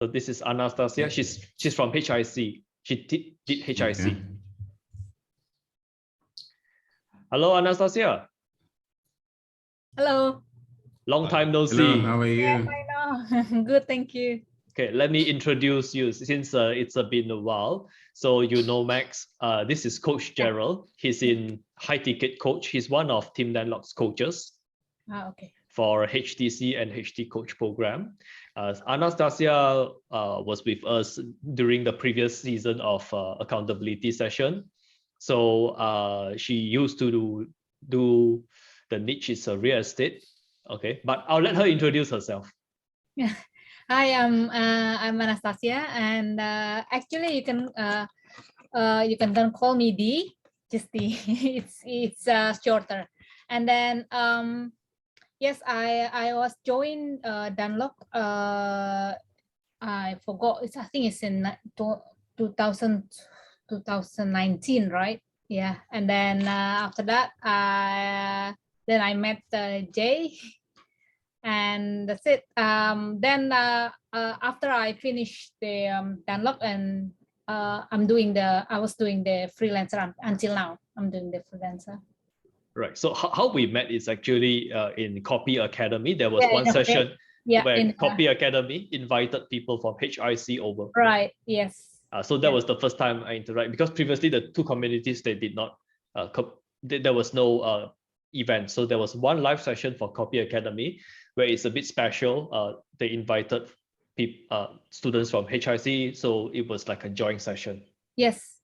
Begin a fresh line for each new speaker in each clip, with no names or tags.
So this is Anastasia. She's from HIC. She did HIC.
Okay.
Hello, Anastasia.
Hello.
Long time no
Hello,
see.
how are you?
Yes, I know. Good, thank you.
Okay, let me introduce you since it's been a while. So you know Max. This is Coach Gerald. He's in High Ticket Coach. He's one of Team Landlock's coaches
Okay.
for HTC and HT Coach program. Anastasia was with us during the previous season of accountability session. So she used to do the niche is real estate. Okay, but I'll let her introduce herself.
Yeah. Hi, I'm Anastasia, and actually you can don't call me D, just D. it's shorter. And then yes, I was joined Dunlop. I forgot. I think it's in 2019, right? Yeah. And then after that, then I met Jay, and that's it. Then after I finished the Dunlop, and I was doing the freelancer until now. I'm doing the freelancer.
Right. So how we met is actually in Copy Academy. There was one
okay.
session where Copy
in,
Academy invited people from HIC over.
Right. Yes.
So that was the first time I interact, because previously the two communities, they did not, there was no event. So there was one live session for Copy Academy where it's a bit special. They invited students from HIC. So it was like a joint session.
Yes.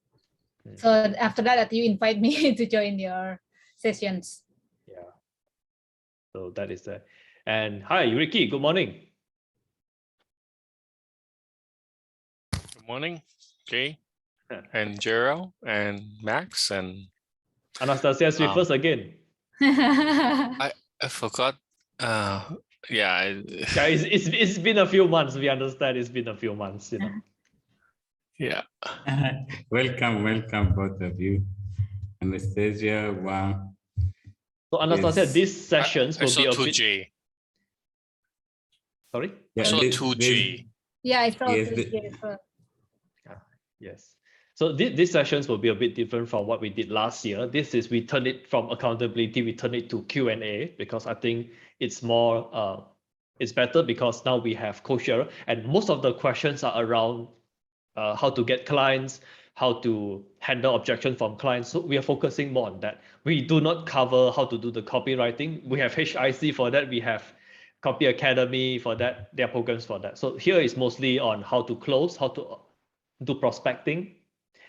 So after that, you invite me to join your sessions.
Yeah. So that is that. And hi, Ricky, good morning.
Good morning, Jay, and Gerald, and Max, and
Anastasia's with us again.
I forgot. Yeah,
it's been a few months. We understand it's been a few months, you know.
Yeah.
Welcome, both of you. Anastasia, wow.
So Anastasia, these sessions will be a bit.
J.
Sorry?
Yeah, I saw 2G.
Yeah, I saw
yes,
2G.
Yes. So these sessions will be a bit different from what we did last year. This is, we turn it from accountability, we turn it to Q&A, because I think it's more, it's better because now we have co-share, and most of the questions are around how to get clients, how to handle objection from clients. So we are focusing more on that. We do not cover how to do the copywriting. We have HIC for that. We have Copy Academy for that. There are programs for that. So here is mostly on how to close, how to do prospecting,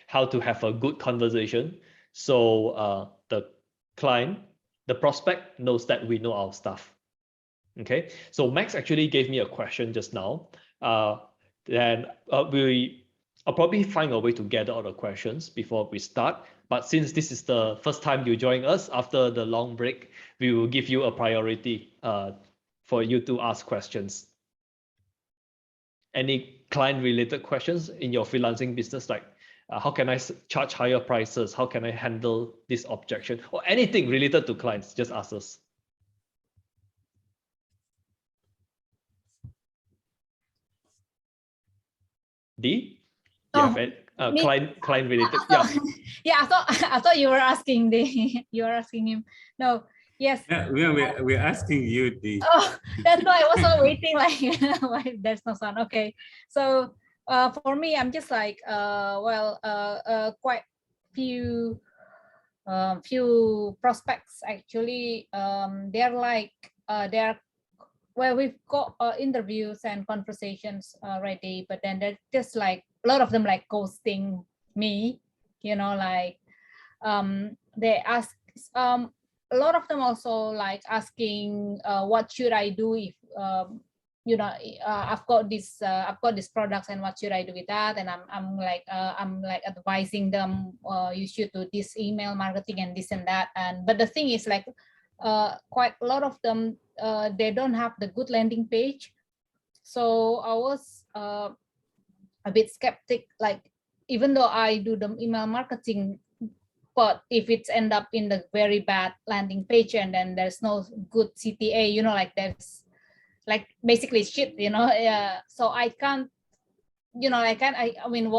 how to have a good conversation. So the client, the prospect knows that we know our stuff. Okay, so Max actually gave me a question just now. Then I'll probably find a way to gather all the questions before we start. But since this is the first time you join us after the long break, we will give you a priority for you to ask questions. Any client-related questions in your freelancing business, like how can I charge higher prices? How can I handle this objection? Or anything related to clients, just ask us. D? You have client related? Yeah.
Yeah, I thought you were asking you were asking him. No. Yes.
Yeah, we're asking you, D.
Oh, that's why I was so waiting. Like, why there's no sound? Okay. So for me, I'm just like quite few prospects actually. They're well, we've got interviews and conversations already, but then they're just like a lot of them like ghosting me, you know, like they ask a lot of them also like asking what should I do if you know, I've got this products, and what should I do with that? And I'm like advising them you should do this email marketing and this and that. And but the thing is like quite a lot of them they don't have the good landing page. So I was a bit skeptic, like even though I do the email marketing, but if it's end up in the very bad landing page and then there's no good CTA, you know, like there's like basically shit, you know, so I can't you know, I mean,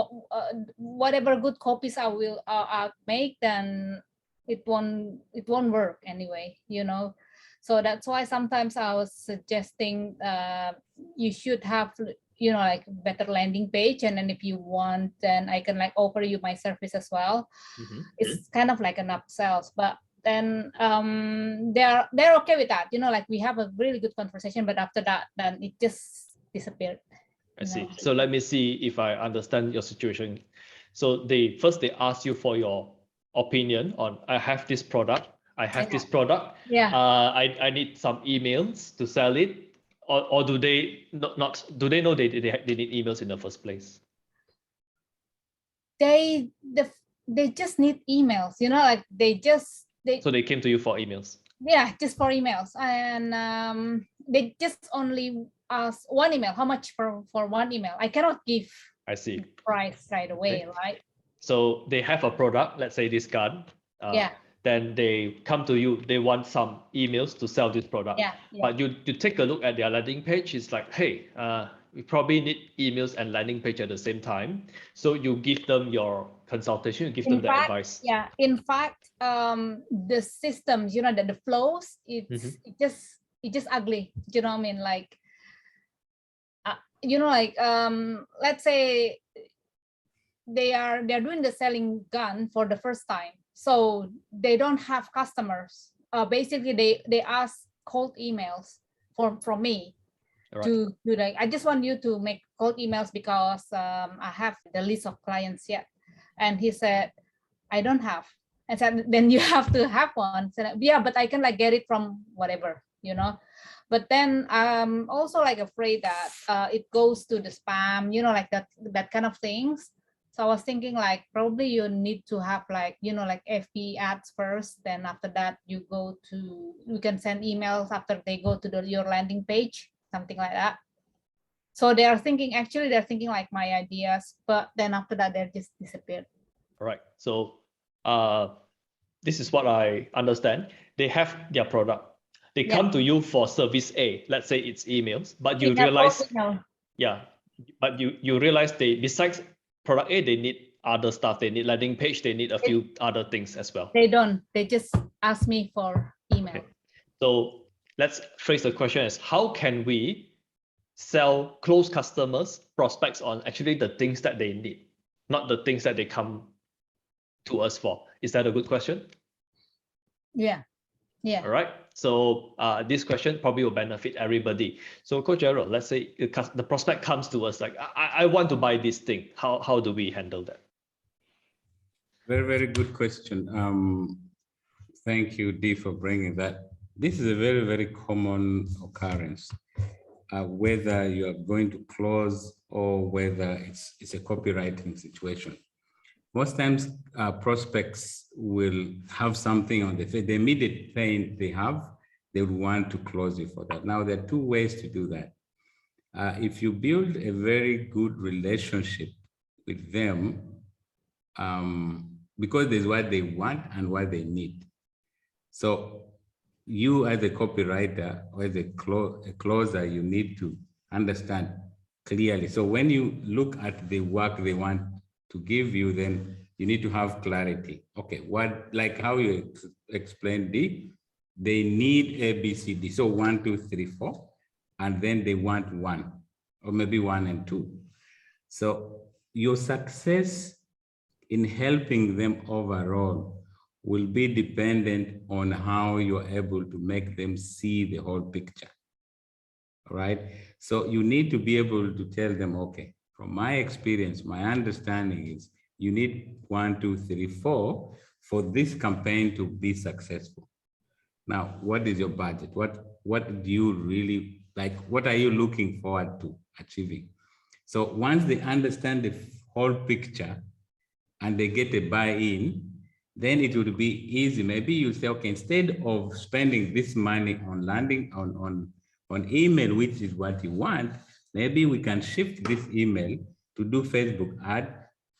whatever good copies I will I'll make, then it won't work anyway, you know. So that's why sometimes I was suggesting you should have, you know, like better landing page, and then if you want, then I can like offer you my service as well. It's kind of like an upsells, but then they're okay with that, you know, like we have a really good conversation, but after that, then it just disappeared.
I see. So let me see if I understand your situation. So they ask you for your opinion on, I have this product, I have this product.
Yeah.
I need some emails to sell it, or do they do they know they need emails in the first place?
They just need emails, you know, like
so they came to you for emails.
Yeah, just for emails, and they just only ask one email. How much for one email? I cannot give.
I see.
Price right away,
Okay.
right?
So they have a product, let's say this gun.
Yeah.
Then they come to you. They want some emails to sell this product.
Yeah.
But you take a look at their landing page. It's like, hey, we probably need emails and landing page at the same time. So you give them your consultation. You give them the advice.
Yeah. In fact, the systems, you know, that the flows, it's just ugly. You know what I mean? Like, you know, like let's say they're doing the selling gun for the first time, so they don't have customers. Basically they ask cold emails from me. Right. to like, I just want you to make cold emails because I have the list of clients yet. And he said, I don't have. I said, then you have to have one. So yeah, but I can like get it from whatever, you know. But then I'm also like afraid that it goes to the spam, you know, like that kind of things. So I was thinking like probably you need to have like, you know, like FB ads first. Then after that you can send emails after they go to your landing page, something like that. So they're thinking like my ideas, but then after that they just disappeared.
All right. So this is what I understand. They have their product. They come to you for service A. Let's say it's emails, but you realize, but you realize they, besides product A, they need other stuff. They need landing page. They need a few other things as well.
They don't. They just ask me for email.
Okay. So let's phrase the question as, how can we sell close customers, prospects on actually the things that they need, not the things that they come to us for? Is that a good question?
Yeah. Yeah.
All right. So this question probably will benefit everybody. So Coach Gerald, let's say the prospect comes to us like, I want to buy this thing. How do we handle that?
Very, very good question. Thank you, Dee, for bringing that. This is a very, very common occurrence, whether you are going to close or whether it's a copywriting situation. Most times prospects will have something on the immediate pain they have, they would want to close you for that. Now, there are two ways to do that. If you build a very good relationship with them, because there's what they want and what they need. So you as a copywriter or as a closer, you need to understand clearly. So when you look at the work they want to give you, then you need to have clarity. Okay, what, like how you explained, they need A, B, C, D. So 1, 2, 3, 4, and then they want 1, or maybe 1 and 2. So your success in helping them overall will be dependent on how you're able to make them see the whole picture. All right. So you need to be able to tell them, okay, from my experience, my understanding is you need 1, 2, 3, 4 for this campaign to be successful. Now, what is your budget? What do you really like? What are you looking forward to achieving? So once they understand the whole picture and they get a buy-in, then it would be easy. Maybe you say, okay, instead of spending this money on landing on email, which is what you want, maybe we can shift this email to do Facebook ad,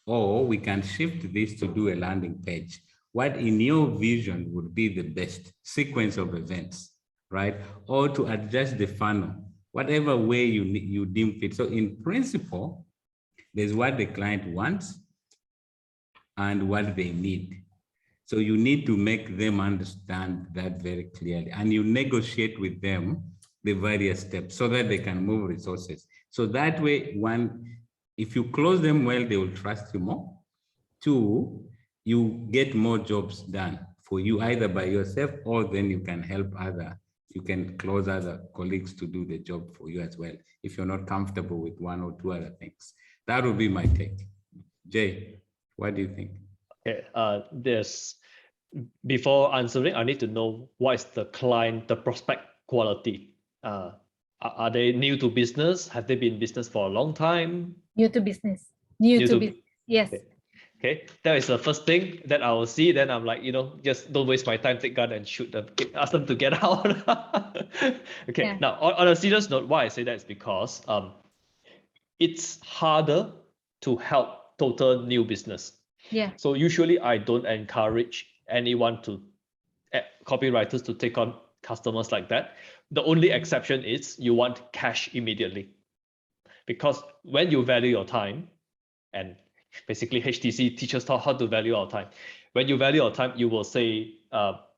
or we can shift this to do a landing page. What in your vision would be the best sequence of events, right? Or to adjust the funnel, whatever way you deem fit. So in principle, There's what the client wants and what they need. So you need to make them understand that very clearly, and you negotiate with them the various steps so that they can move resources. So that way, one, if you close them well, they will trust you more. Two, you get more jobs done for you either by yourself, or then you can help you can close other colleagues to do the job for you as well, if you're not comfortable with one or two other things. That would be my take. Jay, what do you think?
Okay, before answering, I need to know what is the client, the prospect quality. Are they new to business? Have they been in business for a long time?
New to business. New to business. Yes.
Okay, that is the first thing that I will see. Then I'm like, just don't waste my time, take gun and shoot them, ask them to get out. Okay, yeah. Now on a serious note, why I say that is because it's harder to help total new business.
Yeah.
So usually I don't encourage anyone copywriters to take on customers like that. The only exception is you want cash immediately. Because when you value your time, and basically HTC teaches us how to value our time. When you value our time, you will say,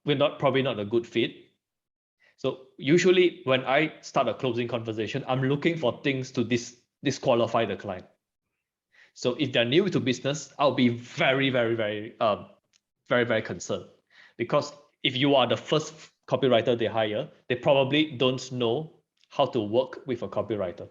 we're probably not a good fit. So usually when I start a closing conversation, I'm looking for things to disqualify the client. So if they're new to business, I'll be very, very, very, very, very concerned, because if you are the first copywriter they hire, they probably don't know how to work with a copywriter.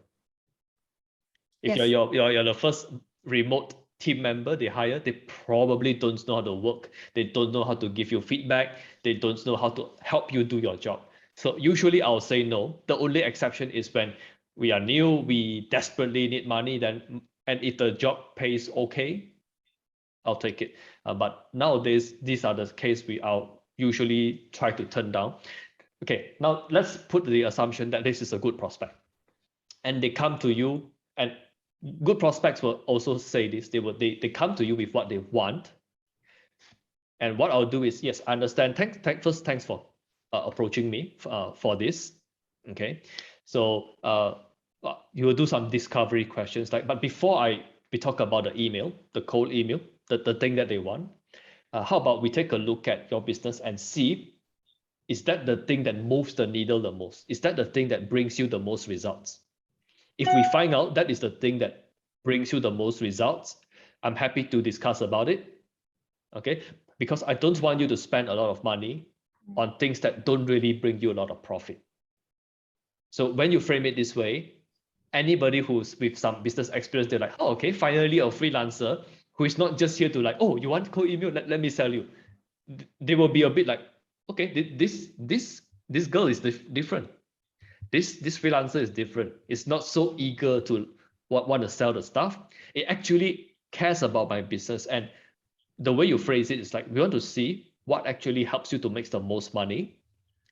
If yes. you're the first remote team member they hire, they probably don't know how to work. They don't know how to give you feedback. They don't know how to help you do your job. So usually I'll say no. The only exception is when we are new, we desperately need money, and if the job pays okay, I'll take it. But nowadays, these are the case I'll usually try to turn down. Okay, now let's put the assumption that this is a good prospect, and they come to you, and good prospects will also say this. They come to you with what they want, and what I'll do is, yes, I understand. Thanks for approaching me for this. Okay, so you will do some discovery questions, but before we talk about the email, the cold email, the thing that they want, how about we take a look at your business and see, is that the thing that moves the needle the most? Is that the thing that brings you the most results? If we find out that is the thing that brings you the most results, I'm happy to discuss about it. Okay, because I don't want you to spend a lot of money on things that don't really bring you a lot of profit. So when you frame it this way, anybody who's with some business experience, they're like, oh, okay, finally a freelancer who is not just here to oh, you want cold email? Let me sell you. They will be a bit like, okay, this girl is different. This freelancer is different. It's not so eager to want to sell the stuff. It actually cares about my business. And the way you phrase it is like, we want to see what actually helps you to make the most money.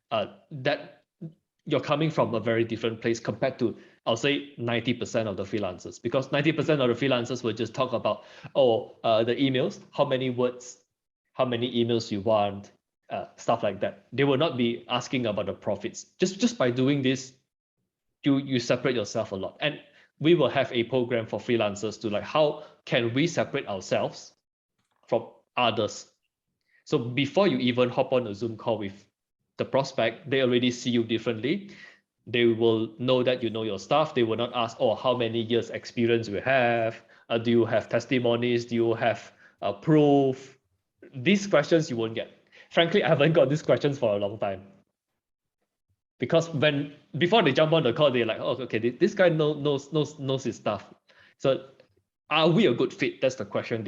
That you're coming from a very different place compared to, I'll say 90% of the freelancers, because 90% of the freelancers will just talk about, the emails, how many words, how many emails you want, stuff like that. They will not be asking about the profits. Just by doing this, you separate yourself a lot. And we will have a program for freelancers to how can we separate ourselves from others. So before you even hop on a Zoom call with the prospect, they already see you differently. They will know that you know your stuff. They will not ask, how many years experience you have? Do you have testimonies? Do you have proof? These questions you won't get. Frankly, I haven't got these questions for a long time. Because before they jump on the call, they're like, oh, okay, this guy knows his stuff. So are we a good fit? That's the question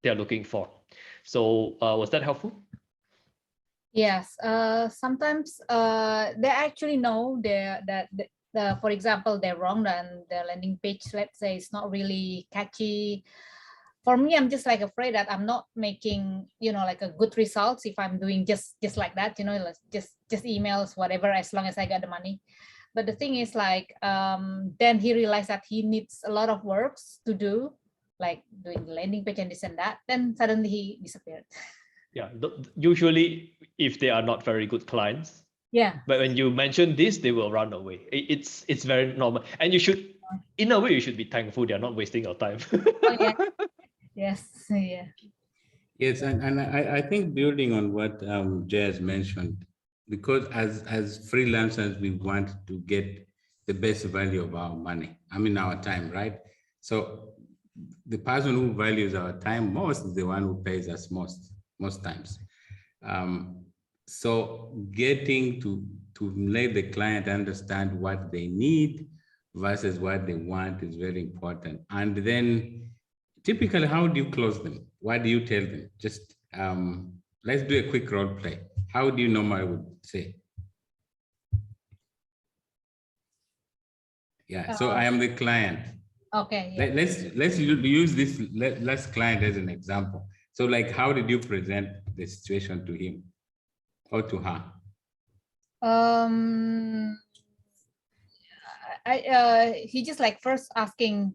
they're looking for. So was that helpful?
Yes, sometimes they actually know that for example, they're wrong and the landing page, let's say, is not really catchy. For me, I'm just afraid that I'm not making, a good results if I'm doing just like that, just emails, whatever, as long as I got the money. But the thing is then he realized that he needs a lot of works to do, like doing the landing page and this and that. Then suddenly he disappeared.
Yeah, usually if they are not very good clients,
yeah,
but when you mention this, they will run away. It's very normal, and you should in a way, you should be thankful they're not wasting your time.
Oh, yeah. Yes. Yeah.
Yes, and I think building on what Jay has mentioned, because as freelancers, we want to get the best value of our money. I mean, our time, right? So the person who values our time most is the one who pays us most times. So getting to let the client understand what they need versus what they want is very important. And then typically, how do you close them? What do you tell them? Just let's do a quick role play. How do you normally would say? Yeah, so I am the client.
Okay. Yeah.
Let's use this last client as an example. So like, how did you present the situation to him or to her?
He just like first asking.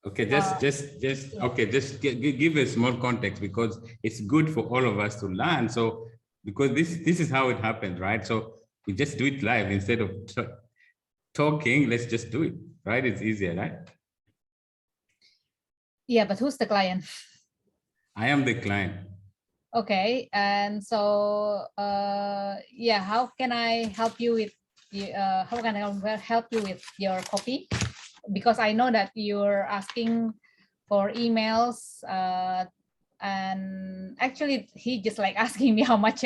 Okay, just give a small context, because it's good for all of us to learn. So because this is how it happens, right? So we just do it live instead of talking. Let's just do it, right? It's easier, right?
Yeah, but who's the client?
I am the client.
Okay, and so yeah, how can I help you with how can I help you with your copy? Because I know that you're asking for emails, and actually he just like asking me how much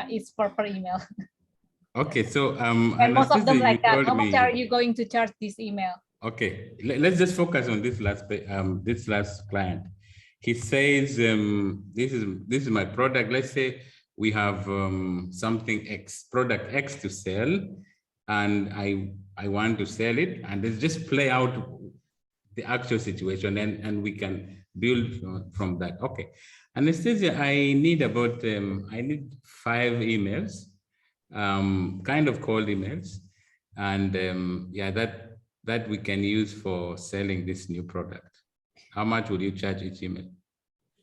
is per email.
Okay, so
And most of
Anastasia,
them
you
like that.
told
How much
me.
are you going to charge this email?
Okay, let's just focus on this last client. He says, this is my product. Let's say we have something product X to sell, and I want to sell it, and let's just play out the actual situation, and we can build from that. Okay, Anastasia, I need about I need 5 emails, kind of cold emails, and yeah, that we can use for selling this new product. How much would you charge each email?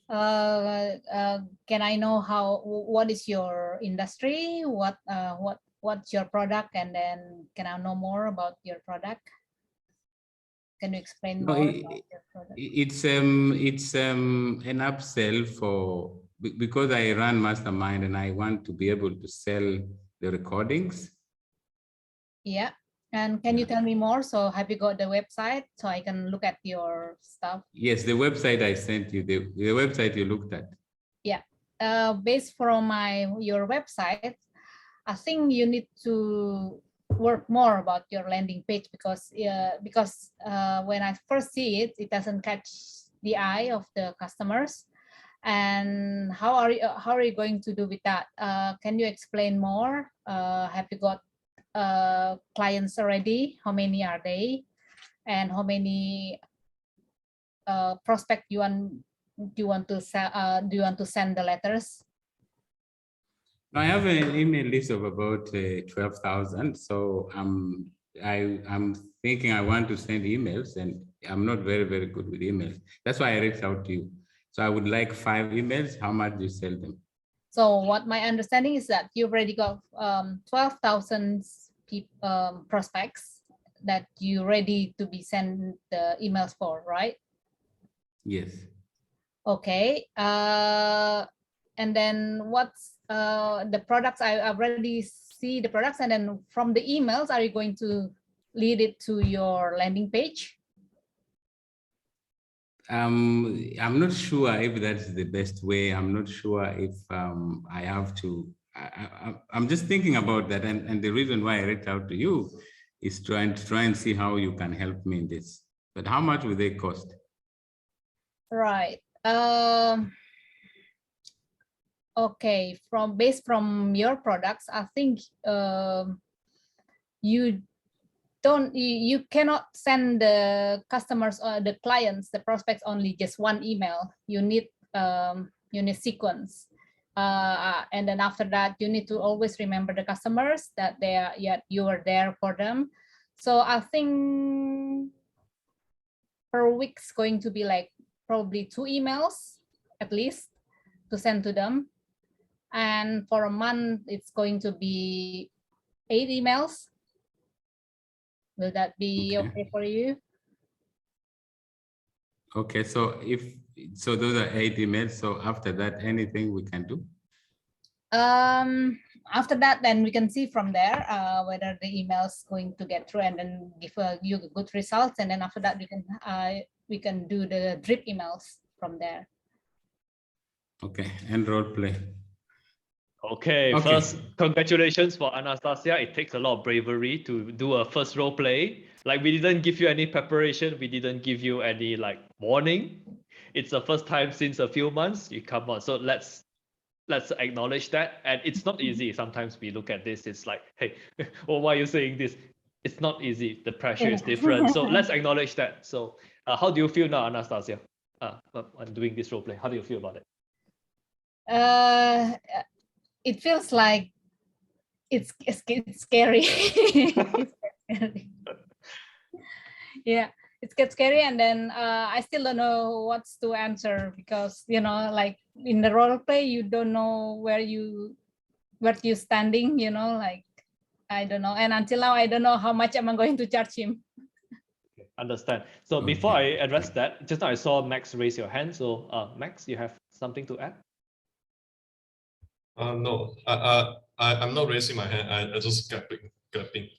Can I know what is your industry? What's your product? And then can I know more about your product? Can you explain more about your product?
It's an upsell for, because I run Mastermind and I want to be able to sell the recordings.
Yeah. And can you tell me more? So have you got the website so I can look at your stuff?
Yes, the website I sent you, the website you looked at. Yeah.
Based from your website, I think you need to work more about your landing page, because when I first see it, it doesn't catch the eye of the customers. And how are you going to do with that? Can you explain more? Have you got clients already? How many are they? And how many prospect do you want to send the letters?
I have an email list of about 12,000. So I'm thinking I want to send emails, and I'm not very, very good with emails. That's why I reached out to you. So I would like 5 emails. How much do you sell them?
So what my understanding is that you've already got 12,000 prospects that you're ready to be sent the emails for, right?
Yes.
Okay. And then what's the products? I already see the products, and then from the emails, are you going to lead it to your landing page?
I'm not sure if that's the best way. I'm not sure if I have to. I'm just thinking about that, and the reason why I reached out to you is try and see how you can help me in this. But how much will they cost?
Right. Okay. Based from your products, I think you cannot send the customers or the clients, the prospects, only just one email. You need sequence, and then after that you need to always remember the customers that you are there for them. So I think per week is going to be like probably 2 emails at least to send to them, and for a month it's going to be 8 emails. Will that be okay for you?
Okay, so those are 8 emails. So after that, anything we can do?
After that, then we can see from there whether the email is going to get through, and then give you good results. And then after that, we can do the drip emails from there.
Okay, and role play.
Okay,
Okay.
first, congratulations for Anastasia. It takes a lot of bravery to do a first role play. Like, we didn't give you any preparation. We didn't give you any like warning. It's the first time since a few months you come on. So let's acknowledge that. And it's not easy. Sometimes we look at this, it's like, hey, well, why are you saying this? It's not easy. The pressure is different. So let's acknowledge that. So how do you feel now, Anastasia? I'm doing this role play. How do you feel about it?
It feels like it's scary. It's scary. Yeah, it gets scary, and then I still don't know what to answer, because like in the role play, you don't know where you're standing. Like I don't know, and until now I don't know how much am I going to charge him.
Understand. So before I address that, just now I saw Max raise your hand. So Max, you have something to add?
No, I'm not raising my hand. I just clapping.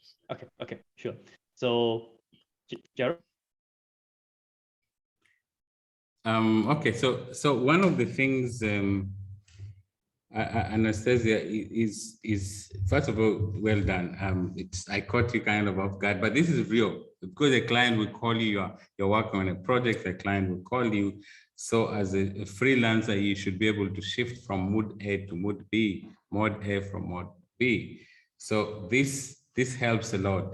Okay, sure. So Gerald?
Okay, so one of the things, Anastasia, is first of all, well done. I caught you kind of off guard, but this is real, because a client will call you. You're working on a project. A client will call you. So as a freelancer, you should be able to shift from mode A to mode B, mode A from mode B. So this helps a lot.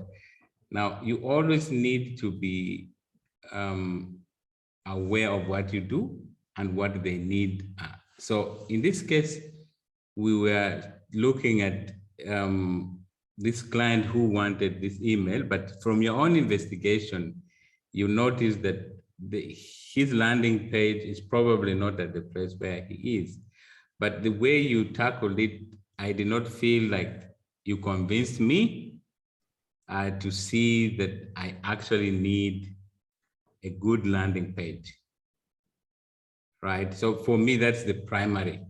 Now you always need to be aware of what you do and what they need. So in this case, we were looking at this client who wanted this email, but from your own investigation, you notice that his landing page is probably not at the place where he is. But the way you tackled it, I did not feel like you convinced me to see that I actually need a good landing page, right? So for me, that's the primary,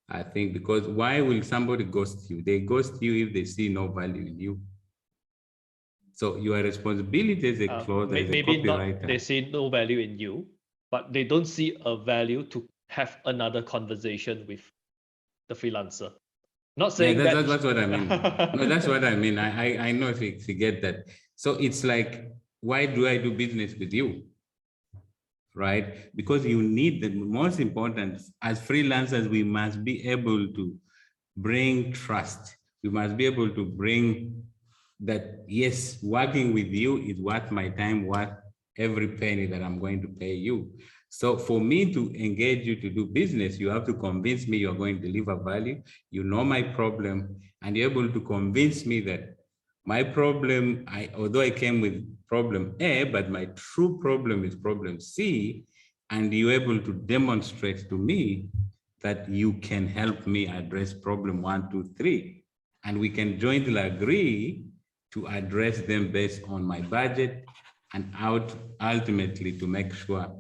I think, because why will somebody ghost you? They ghost you if they see no value in you. So your responsibility as a closer, as a
maybe
copywriter.
Not they see no value in you, but they don't see a value to have another conversation with the freelancer. Not saying
that's what I mean. No, that's what I mean. I know if you get that. So it's like, why do I do business with you? Right? Because you need the most important, as freelancers, we must be able to bring trust. We must be able to bring that, yes, working with you is worth my time, worth every penny that I'm going to pay you. So for me to engage you to do business, you have to convince me you're going to deliver value. You know my problem, and you're able to convince me that my problem, although I came with problem A, but my true problem is problem C, and you're able to demonstrate to me that you can help me address problem 1, 2, 3, and we can jointly agree to address them based on my budget, and ultimately to make sure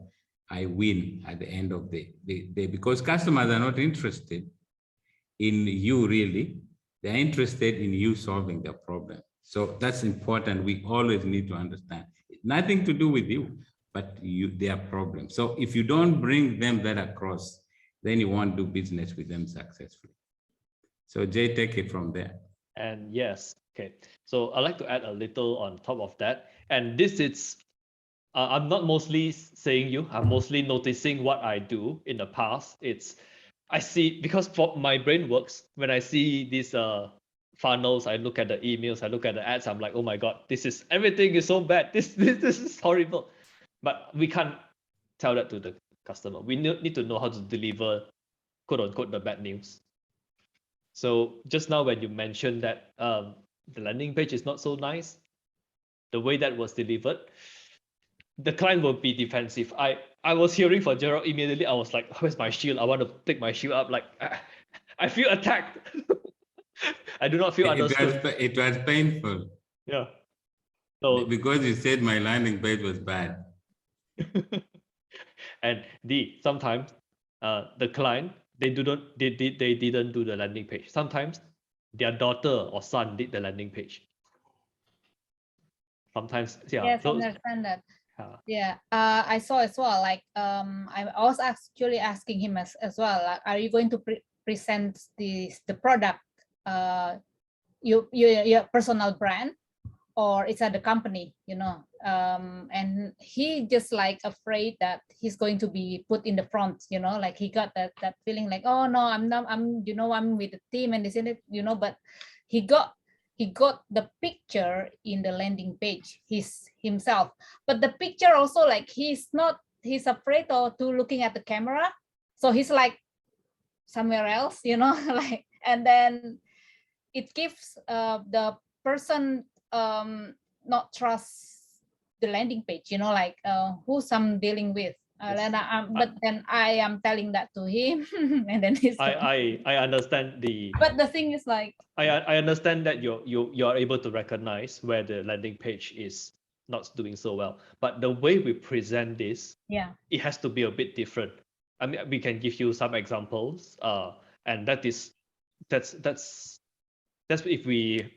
I win at the end of the day, because customers are not interested in you really, they're interested in you solving their problem. So that's important. We always need to understand. Nothing to do with you, but their problem. So if you don't bring them that across, then you won't do business with them successfully. So Jay, take it from there.
And yes, okay. So I'd like to add a little on top of that. And this is, I'm not mostly saying you, I'm mostly noticing what I do in the past. I see, because for my brain works, when I see these funnels, I look at the emails, I look at the ads, I'm like, oh my God, everything is so bad. This is horrible. But we can't tell that to the customer. We need to know how to deliver, quote unquote, the bad news. So just now when you mentioned that the landing page is not so nice, the way that was delivered, the client will be defensive. I was hearing for Gerald immediately. I was like, where's my shield? I want to take my shield up. Like, I feel attacked. I do not feel understood.
It was painful.
Yeah. So
because you said my landing page was bad.
And sometimes the client, they didn't do the landing page. Sometimes their daughter or son did the landing page. Sometimes, yeah.
Yes,
So,
understand that. Yeah, I saw as well. Like, I was actually asking him as well. Like, are you going to present the product, your personal brand, or it's at the company, you know? And he just like afraid that he's going to be put in the front, you know, like he got that feeling like, oh no, I'm not, I'm, you know, I'm with the team and this and it, you know, but he got the picture in the landing page, himself, but the picture also like he's afraid or to looking at the camera, so he's like somewhere else, you know, like, and then it gives the person not trust the landing page, you know, like who's I'm dealing with.
Yes.
But then I am telling that to him, and then he's
I understand the.
But the thing is like,
I understand that you're able to recognize where the landing page is not doing so well, but the way we present this,
yeah,
it has to be a bit different. I mean, we can give you some examples, and that's if we,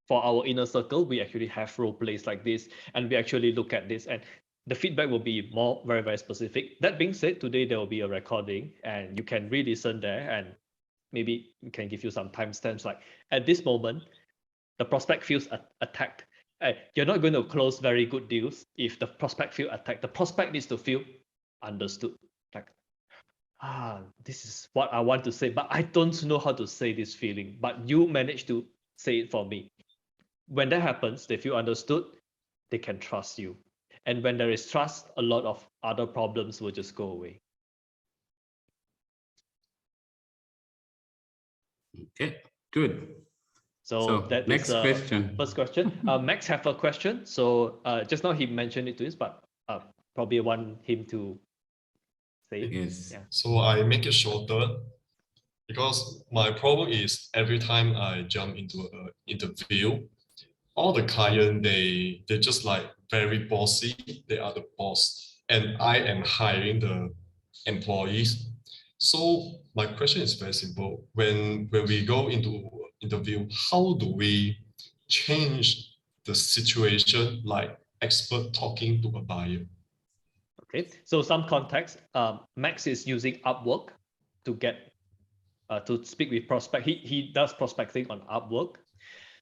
for our inner circle, we actually have role plays like this, and we actually look at this, and the feedback will be very, very specific. That being said, today there will be a recording, and you can re-listen there, and maybe we can give you some timestamps. Like at this moment, the prospect feels attacked. You're not going to close very good deals if the prospect feel attacked. The prospect needs to feel understood. Like, this is what I want to say, but I don't know how to say this feeling. But you managed to say it for me. When that happens, they feel understood, they can trust you. And when there is trust, a lot of other problems will just go away.
Okay, good.
So that
next
is
question.
First question. Max have a question. So just now he mentioned it to us, but probably want him to say it.
Yes.
Yeah.
So I make it shorter because my problem is every time I jump into an interview, all the client, they're just like very bossy. They are the boss, and I am hiring the employees. So my question is very simple. When we go into interview, how do we change the situation, like expert talking to a buyer?
Okay. So some context. Max is using Upwork to get to speak with prospect. He does prospecting on Upwork.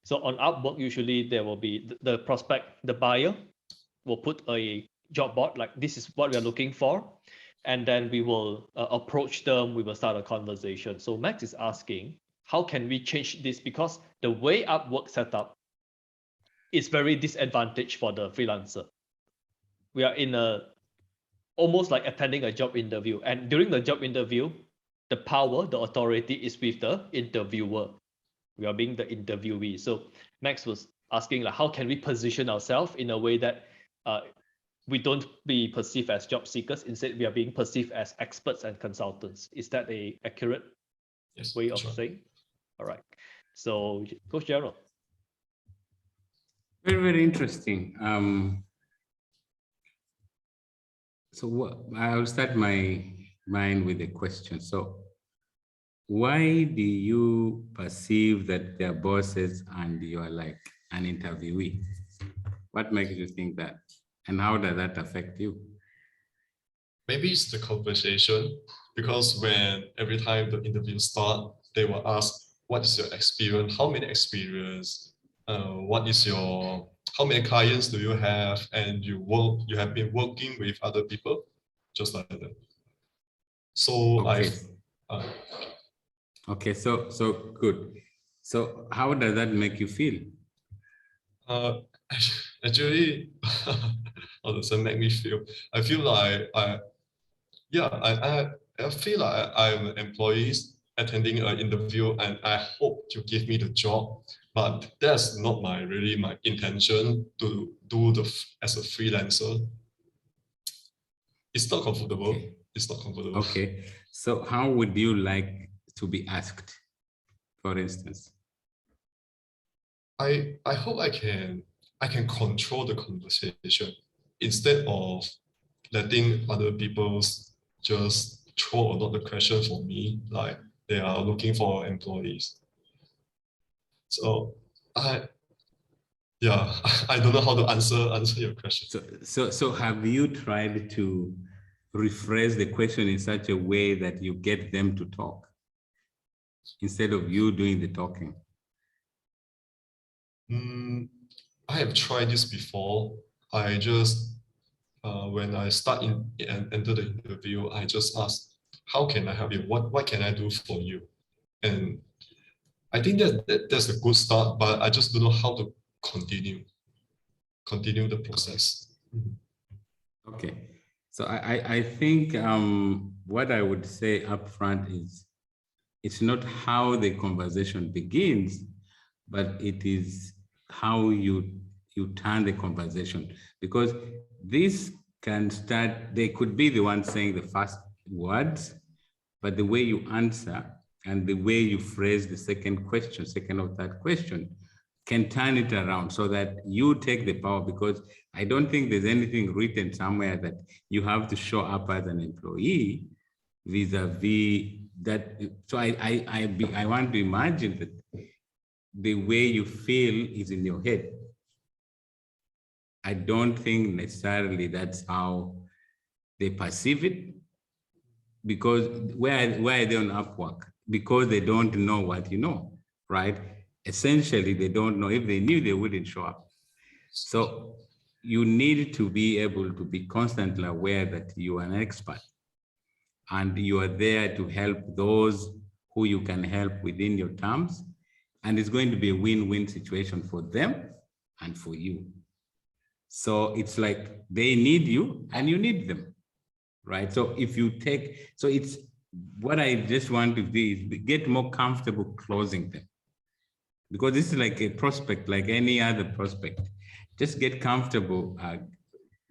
So on Upwork, usually there will be the prospect, the buyer will put a job board like this is what we are looking for, and then we will approach them. We will start a conversation. So Max is asking, how can we change this? Because the way Upwork set up is very disadvantaged for the freelancer. We are in almost like attending a job interview, and during the job interview, the power, the authority is with the interviewer. We are being the interviewee. So Max was asking, like, how can we position ourselves in a way that we don't be perceived as job seekers? Instead, we are being perceived as experts and consultants. Is that a accurate way of saying? All right. So, Coach Gerald.
Very, very interesting. So I'll start my mind with a question. So why do you perceive that they're bosses and you're like an interviewee? What makes you think that? And how does that affect you?
Maybe it's the conversation, because when every time the interview start, they will ask, what is your experience? How many experience? How many clients do you have? And you have been working with other people, just like that. So
okay. Okay, so good. So how does that make you feel?
Actually, how does that make me feel? I feel like I feel like I'm an employee attending an interview, and I hope to give me the job, but that's not my intention to do as a freelancer. It's not comfortable.
Okay.
It's not comfortable.
Okay. So how would you like to be asked, for instance?
I hope I can control the conversation instead of letting other people just throw a lot of questions for me, like they are looking for employees. So yeah, I don't know how to answer your question.
So have you tried to rephrase the question in such a way that you get them to talk instead of you doing the talking?
I have tried this before. I just when I start in and enter the interview, I just ask, how can I help you? What can I do for you? And I think that's a good start, but I just don't know how to continue the process.
Okay, so I think what I would say upfront is it's not how the conversation begins, but it is how you turn the conversation, because this can start, they could be the one saying the first words, but the way you answer and the way you phrase the second or third question can turn it around so that you take the power, because I don't think there's anything written somewhere that you have to show up as an employee vis-a-vis that. So I want to imagine that the way you feel is in your head. I don't think necessarily that's how they perceive it, because where are they on Upwork? Because they don't know what you know, right? Essentially, they don't know. If they knew, they wouldn't show up. So you need to be able to be constantly aware that you are an expert and you are there to help those who you can help within your terms. And it's going to be a win-win situation for them and for you. So it's like they need you and you need them, right? So if you take, so it's what I just want to do is get more comfortable closing them, because this is like a prospect, like any other prospect. Just get comfortable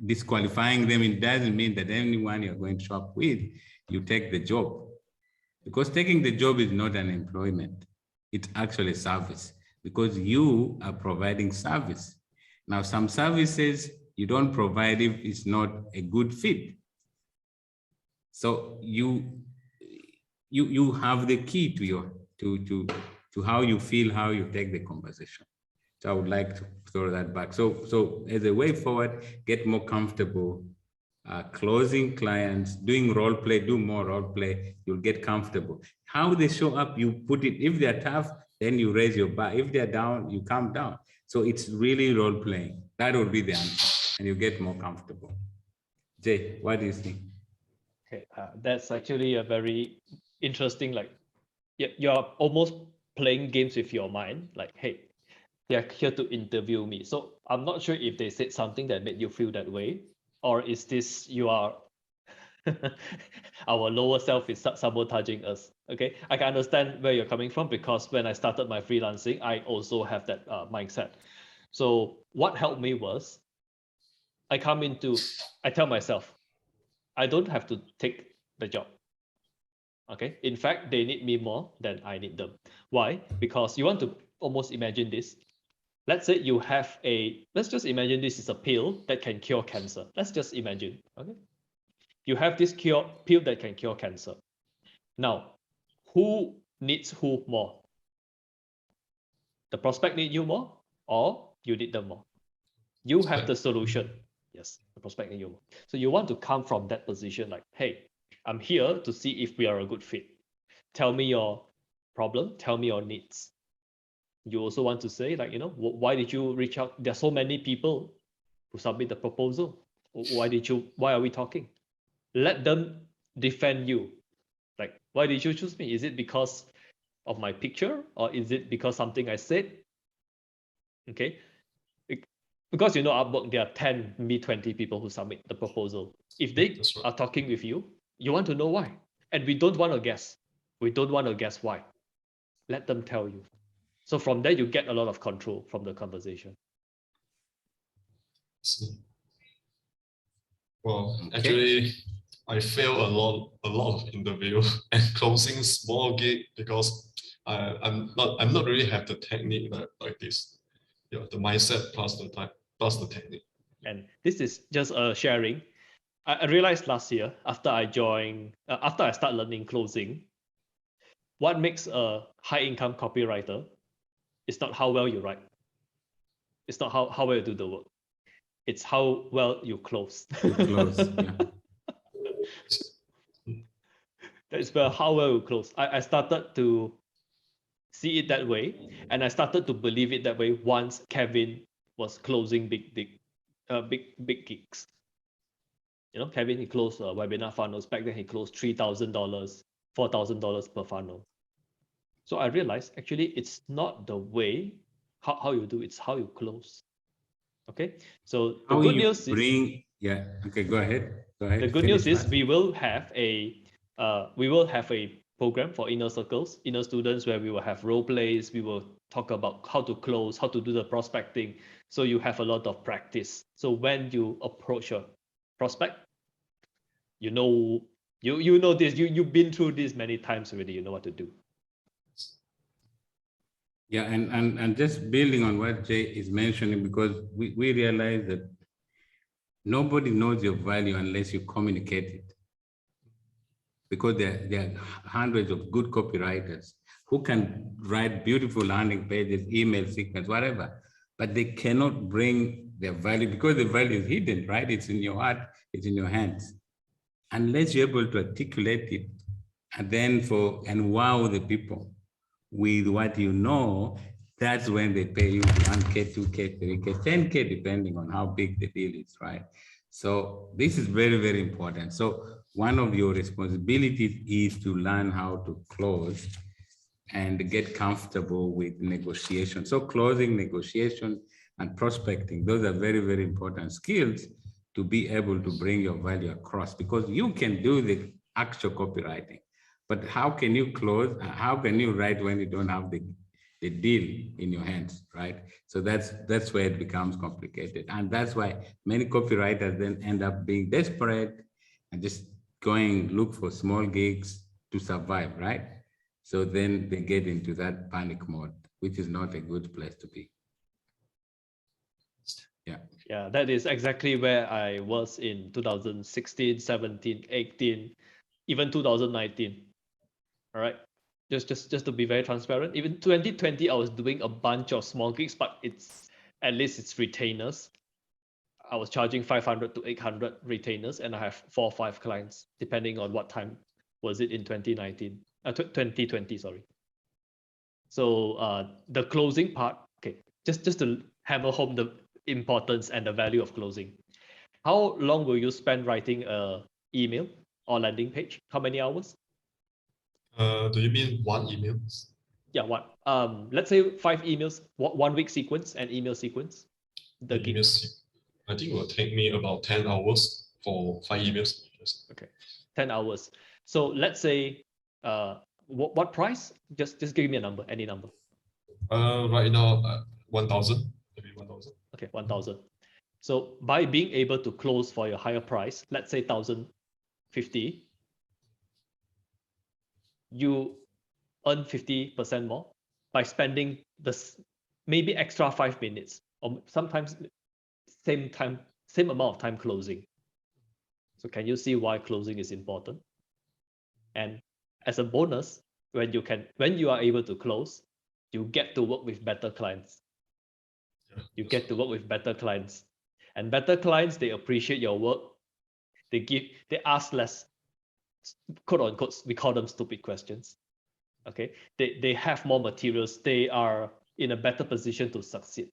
disqualifying them. It doesn't mean that anyone you're going to shop with, you take the job, because taking the job is not an employment. It's actually a service, because you are providing service. Now, some services you don't provide if it's not a good fit. So you have the key to your to how you feel, how you take the conversation. So I would like to throw that back. So as a way forward, get more comfortable closing clients, doing role play, do more role play. You'll get comfortable. How they show up, you put it. If they're tough, then you raise your bar. If they're down, you calm down. So it's really role playing. That would be the answer, and you get more comfortable. Jay, what do you think?
Okay, that's actually a very interesting, like, you're almost playing games with your mind, like, hey, they're here to interview me. So I'm not sure if they said something that made you feel that way, or is this you are our lower self is sabotaging us. Okay, I can understand where you're coming from, because when I started my freelancing, I also have that mindset. So what helped me was I tell myself, I don't have to take the job. Okay, in fact, they need me more than I need them. Why? Because you want to almost imagine this. Let's say you have let's just imagine this is a pill that can cure cancer. Let's just imagine, okay? You have this pill that can cure cancer. Now, who needs who more? The prospect need you more, or you need them more? You have the solution. Yes, the prospect need you more. So you want to come from that position, like, hey, I'm here to see if we are a good fit. Tell me your problem, tell me your needs. You also want to say, like, why did you reach out? There are so many people who submit the proposal. Why are we talking? Let them defend you. Like, why did you choose me? Is it because of my picture, or is it because something I said? Okay. Because Upwork, there are 10, maybe 20 people who submit the proposal. If they are talking with you, you want to know why. And we don't want to guess. We don't want to guess why. Let them tell you. So from there, you get a lot of control from the conversation.
Well, actually, I failed a lot of interview and closing small gig, because I'm not really have the technique like this. Yeah, the mindset plus the time plus the technique.
And this is just a sharing. I realized last year after I started learning closing, what makes a high income copywriter is not how well you write. It's not how well you do the work. It's how well you close.
You close, yeah.
That's where how well you close. I started to see it that way, and I started to believe it that way once Kevin was closing big gigs. You know, Kevin, he closed webinar funnels. Back then, he closed $3,000, $4,000 per funnel. So I realized actually it's not the way how you do, it's how you close. Okay, so the good news is,
yeah, okay, go ahead.
the good news is we will have a program for inner circles, inner students, where we will have role plays. We will talk about how to close, how to do the prospecting. So you have a lot of practice. So when you approach your prospect, you know this. You've been through this many times already. You know what to do.
Yeah, and just building on what Jay is mentioning, because we realize that nobody knows your value unless you communicate it. Because there are hundreds of good copywriters who can write beautiful landing pages, email sequence, whatever, but they cannot bring their value because the value is hidden, right? It's in your heart, it's in your hands. Unless you're able to articulate it and then wow the people with what you know, that's when they pay you 1K, 2K, 3K, 10K, depending on how big the deal is, right? So this is very, very important. So one of your responsibilities is to learn how to close and get comfortable with negotiation. So closing, negotiation, and prospecting, those are very, very important skills to be able to bring your value across, because you can do the actual copywriting. But how can you close? How can you write when you don't have the deal in your hands, right? So that's where it becomes complicated. And that's why many copywriters then end up being desperate and just look for small gigs to survive, right? So then they get into that panic mode, which is not a good place to be. Yeah.
Yeah, that is exactly where I was in 2016, 17, 18, even 2019. All right, just to be very transparent, even 2020 I was doing a bunch of small gigs, but at least it's retainers. I was charging 500 to 800 retainers, and I have 4 or 5 clients depending on what time was it in 2020, sorry. So the closing part, okay, just to hammer home the importance and the value of closing. How long will you spend writing a email or landing page? How many hours?
Do you mean one email?
Yeah, what? Let's say 5 emails, 1 week sequence and email sequence.
The emails, I think it will take me about 10 hours for 5 emails.
Okay, 10 hours. So let's say, what price? Just give me a number, any number.
Right now, 1,000, maybe 1,000.
Okay, 1,000. So by being able to close for your higher price, let's say 1,050, you earn 50% more by spending this maybe extra 5 minutes, or sometimes same amount of time closing. So can you see why closing is important? And as a bonus, when you are able to close, you get to work with better clients. You get to work with better clients, and better clients, they appreciate your work. They ask less, quote unquote, we call them stupid questions. Okay, they have more materials. They are in a better position to succeed.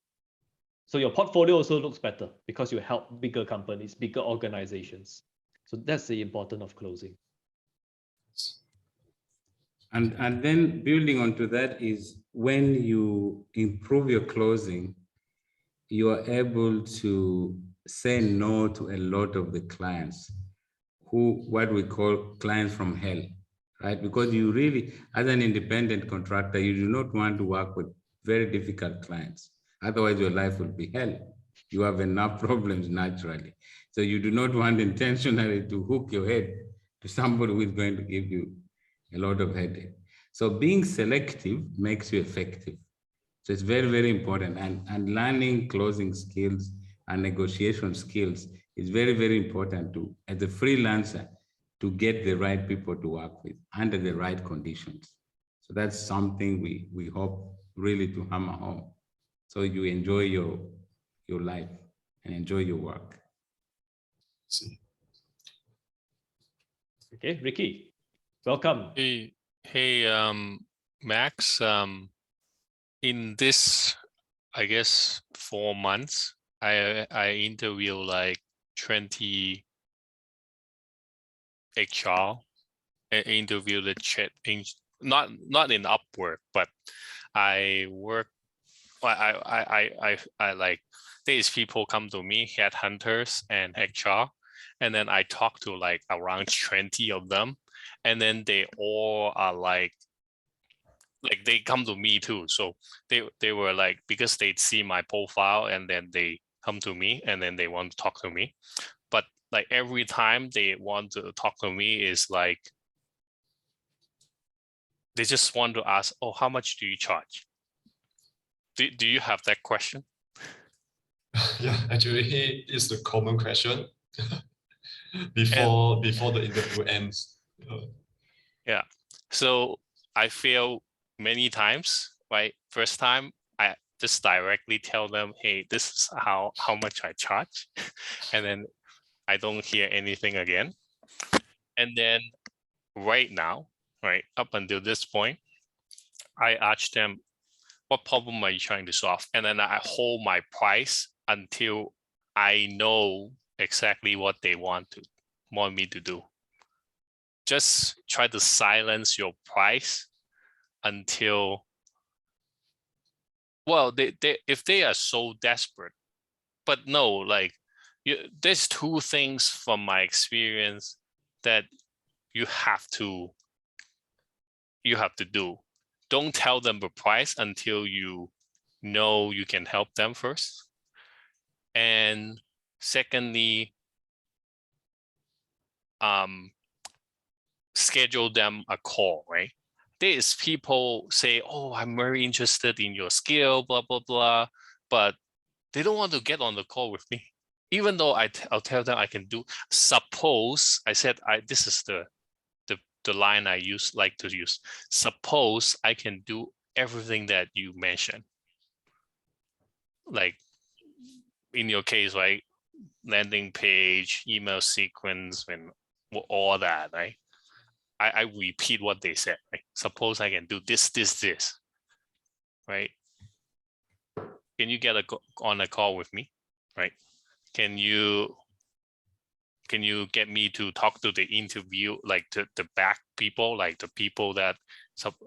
So your portfolio also looks better because you help bigger companies, bigger organizations. So that's the importance of closing.
And then building onto that is when you improve your closing, you are able to say no to a lot of the clients what we call clients from hell, right? Because you really, as an independent contractor, you do not want to work with very difficult clients. Otherwise, your life will be hell. You have enough problems naturally. So you do not want intentionally to hook your head to somebody who is going to give you a lot of headache. So being selective makes you effective. So it's very, very important. And learning closing skills and negotiation skills It's very, very important to, as a freelancer, to get the right people to work with under the right conditions. So that's something we hope really to hammer home. So you enjoy your life and enjoy your work.
See.
Okay, Ricky, welcome.
Hey, Max. In this, I guess, 4 months, I interview like 20 HR. I interview the chat in not in Upwork, but I work. I like these people come to me, headhunters and HR, and then I talk to like around 20 of them, and then they all are like they come to me too. So they were like, because they see my profile and then they come to me and then they want to talk to me. But like every time they want to talk to me is like, they just want to ask, oh, how much do you charge? Do you have that question?
Yeah, actually, it's the common question before the interview ends.
Yeah, so I fail many times, right? First time, I just directly tell them, hey, this is how much I charge. And then I don't hear anything again. And then right now, right, up until this point, I ask them, what problem are you trying to solve? And then I hold my price until I know exactly what they want me to do. Just try to silence your price until, well, they if they are so desperate. But no, like there's two things from my experience that you have to do. Don't tell them the price until you know you can help them first. And secondly, schedule them a call, right? There's people say, oh, I'm very interested in your skill, blah, blah, blah, but they don't want to get on the call with me. Even though I'll tell them I can do, suppose, I said, this is the line I like to use. Suppose I can do everything that you mentioned. Like in your case, right? Landing page, email sequence, and all that, right? I repeat what they said. Right? Suppose I can do this, right? Can you get on a call with me, right? Can you get me to talk to the interview, like the back people, like the people that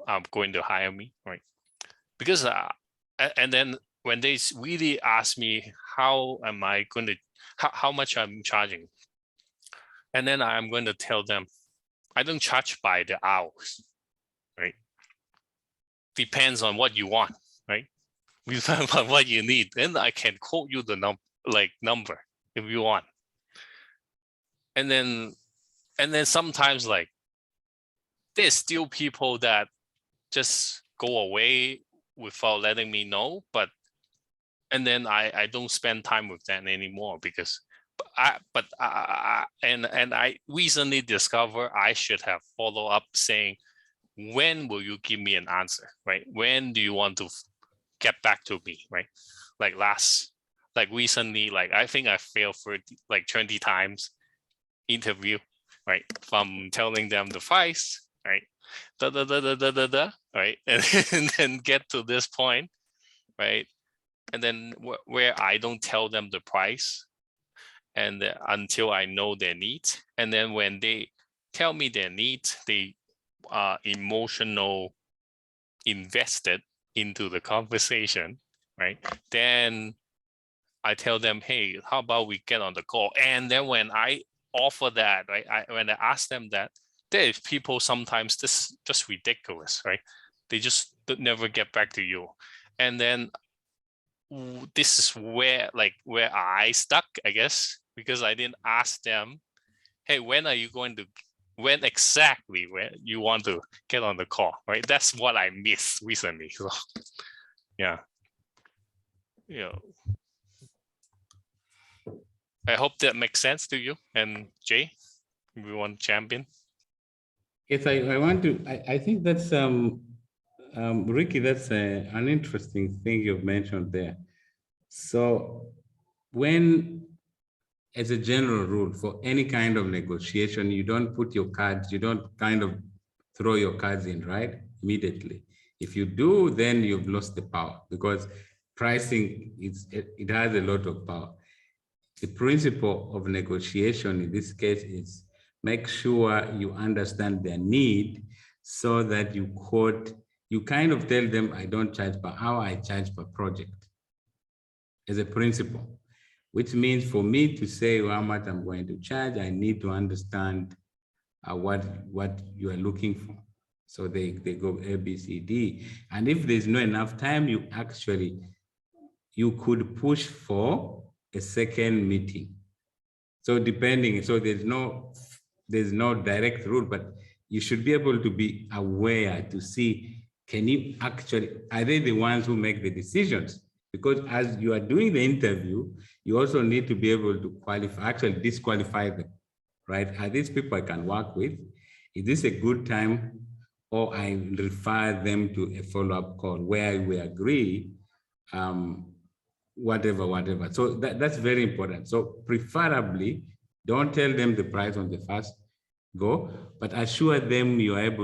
are going to hire me, right? Because and then when they really ask me how am I going to, how much I'm charging, and then I'm going to tell them I don't charge by the hours, right? Depends on what you want, right? Depends on what you need. Then I can quote you the number if you want. And then sometimes like there's still people that just go away without letting me know, and then I don't spend time with them anymore because I recently discovered I should have follow up saying, when will you give me an answer, right? When do you want to get back to me, right? Like recently, like I think I failed for like 20 times interview, right? From telling them the price, right? Right? And then get to this point, right? And then where I don't tell them the price and until I know their needs. And then when they tell me their needs, they are emotional invested into the conversation, right? Then I tell them, hey, how about we get on the call? And then when I offer that, right? When I ask them that, there's people sometimes just ridiculous, right? They just never get back to you. And then this is where I stuck, I guess, because I didn't ask them, hey, when exactly when you want to get on the call, right? That's what I missed recently. So yeah. I hope that makes sense to you. And Jay, we want champion.
Yes, I want to. I think that's Ricky. That's an interesting thing you've mentioned there. So, when, as a general rule, for any kind of negotiation, you don't put your cards. You don't kind of throw your cards in right immediately. If you do, then you've lost the power, because pricing it has a lot of power. The principle of negotiation in this case is make sure you understand their need, so that you kind of tell them, I don't charge per hour, I charge per project, as a principle, which means for me to say how much I'm going to charge, I need to understand what you are looking for. So they go A, B, C, D. And if there's not enough time, you could push for a second meeting. So depending, so there's no direct rule, but you should be able to be aware to see, can you actually, are they the ones who make the decisions? Because as you are doing the interview, you also need to be able to actually disqualify them, right? Are these people I can work with? Is this a good time? Or I refer them to a follow-up call where we agree, whatever. So that's very important. So preferably, don't tell them the price on the first go, but assure them you have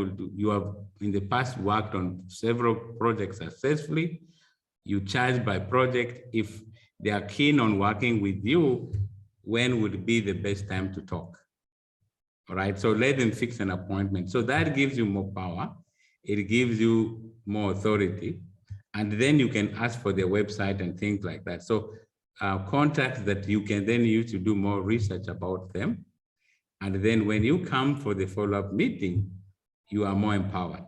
in the past worked on several projects successfully. You charge by project. If they are keen on working with you, when would be the best time to talk? All right, so let them fix an appointment. So that gives you more power. It gives you more authority. And then you can ask for their website and things like that. So contacts that you can then use to do more research about them. And then when you come for the follow-up meeting, you are more empowered,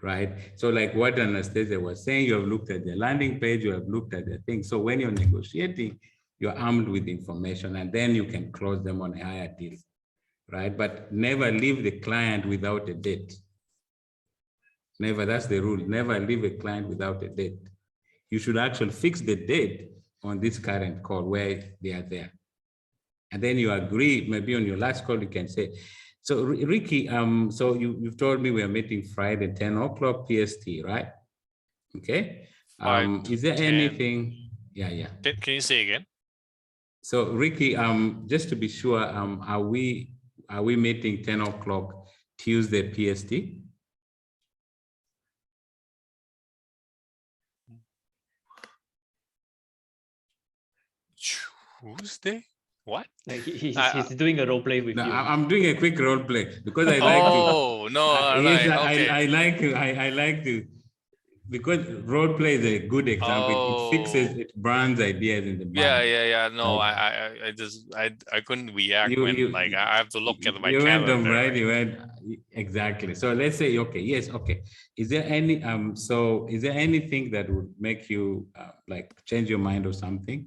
right? So like what Anastasia was saying, you have looked at the landing page, you have looked at the thing. So when you're negotiating, you're armed with information, and then you can close them on a higher deal, right? But never leave the client without a date. Never, that's the rule. Never leave a client without a date. You should actually fix the date on this current call where they are there. And then you agree, maybe on your last call, you can say, so Ricky, so you've told me we're meeting Friday, 10 o'clock PST, right? Okay. Is there
10.
anything? Yeah.
Can you say again?
So Ricky, just to be sure, are we meeting 10 o'clock Tuesday PST?
Tuesday? What?
Like he's doing a role play with you.
I'm doing a quick role play because I like
to. No,
yes,
okay.
I like to, because role play is a good example. It fixes, it burns ideas in the mind.
Yeah. No,
Right.
I couldn't react when I have to look at my
you
calendar.
Went them, right? You went exactly. So let's say, okay, yes, okay. Is there any so is there anything that would make you like change your mind or something?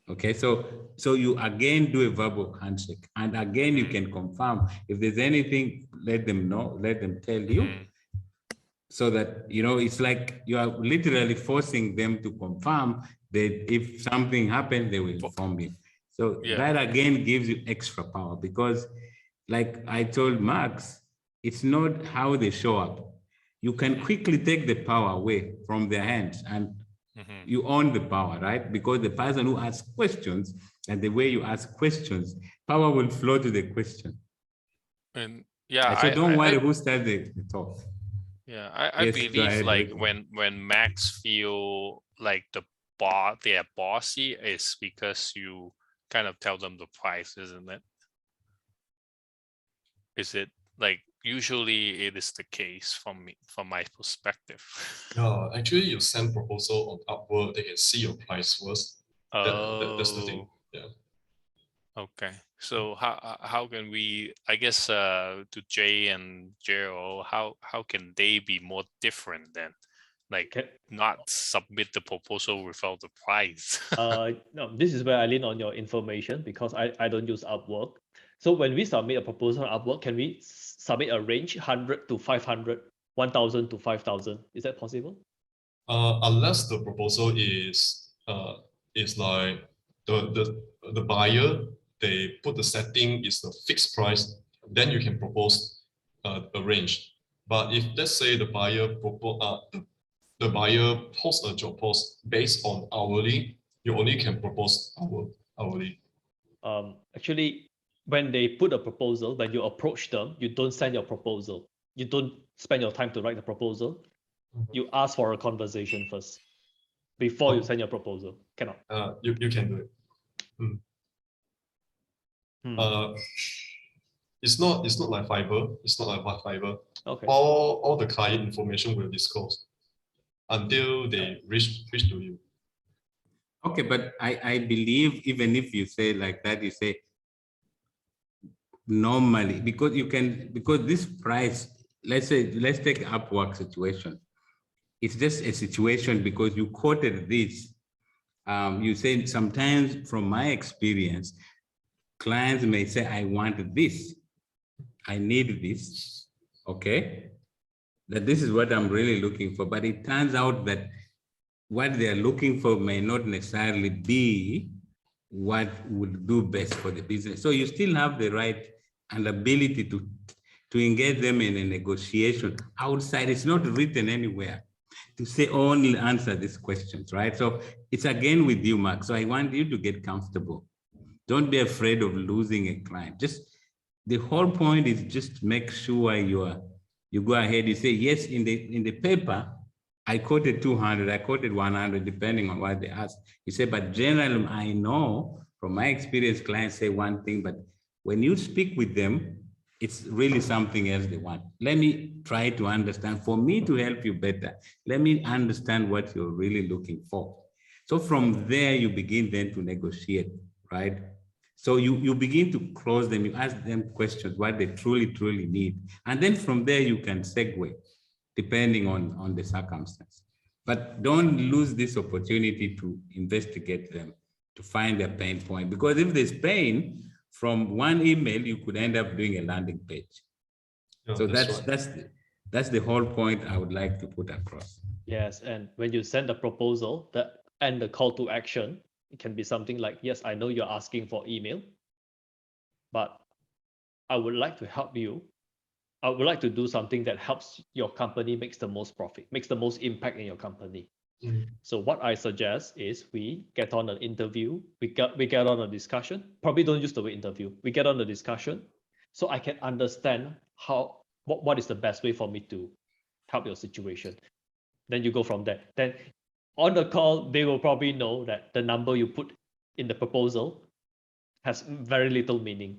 Okay, so you again do a verbal handshake, and again you can confirm if there's anything. Let them know. Let them tell you, so that it's like you are literally forcing them to confirm that if something happens, they will inform you. So that again gives you extra power, because, like I told Max, it's not how they show up. You can quickly take the power away from their hands, and you own the power, right? Because the person who asks questions, and the way you ask questions, power will flow to the question.
And
so don't worry who starts the talk.
Yeah, I believe like when Max feel like they're bossy is because you kind of tell them the price, isn't it? Is it like usually it is the case from my perspective?
No, actually, you send proposal on Upwork, they can see your price first. That's the thing. Yeah.
Okay. So how can we? I guess to Jay and Gerald, how can they be more different then? Like not submit the proposal without the price.
No, this is where I lean on your information, because I don't use Upwork. So when we submit a proposal on Upwork, can we submit a range 100 to 500, 1,000 to 5,000? Is that possible?
Unless the proposal is like the buyer they put the setting is the fixed price, then you can propose a range. But if let's say the buyer the buyer posts a job post based on hourly, you only can propose hourly.
Actually, when they put a proposal, when you approach them, you don't send your proposal. You don't spend your time to write the proposal. You ask for a conversation first before you send your proposal. Cannot.
You can do it. It's not like Fiverr. It's not like Fiverr.
Okay.
All the client information will disclose until they reach to you.
Okay, but I believe even if you say like that, you say normally, because this price, let's take Upwork situation. It's just a situation because you quoted this. You say sometimes from my experience, clients may say, I want this, I need this, okay? That this is what I'm really looking for, but it turns out that what they're looking for may not necessarily be what would do best for the business. So you still have the right and ability to engage them in a negotiation outside. It's not written anywhere to say only answer these questions, right? So it's again with you, Mark. So I want you to get comfortable. Don't be afraid of losing a client. Just the whole point is just make sure you go ahead, you say, yes, in the paper, I quoted 200, I quoted 100, depending on what they ask. You say, but generally, I know from my experience, clients say one thing, but when you speak with them, it's really something else they want. Let me try to understand. For me to help you better, let me understand what you're really looking for. So from there, you begin then to negotiate, right? So you begin to close them, you ask them questions, what they truly, truly need. And then from there, you can segue, depending on the circumstance. But don't lose this opportunity to investigate them, to find their pain point. Because if there's pain, from one email, you could end up doing a landing page. Yeah, so that's the whole point I would like to put across.
Yes, and when you send a proposal and the call to action, it can be something like, yes, I know you're asking for email, but I would like to help you. I would like to do something that helps your company makes the most profit, makes the most impact in your company. So what I suggest is we get on an interview, we get on a discussion. Probably don't use the word interview. We get on the discussion so I can understand what is the best way for me to help your situation. Then you go from there. Then on the call, they will probably know that the number you put in the proposal has very little meaning.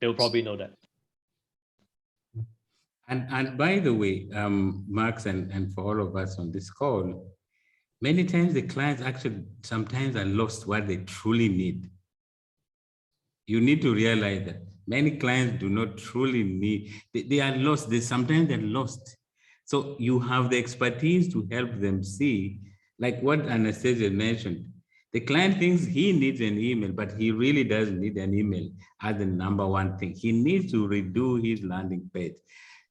They will probably know that.
And by the way, Max, and for all of us on this call, many times the clients actually sometimes are lost what they truly need. You need to realize that many clients do not truly need, they are lost. Sometimes they're lost. So you have the expertise to help them see, like what Anastasia mentioned. The client thinks he needs an email, but he really doesn't need an email as the number one thing. He needs to redo his landing page.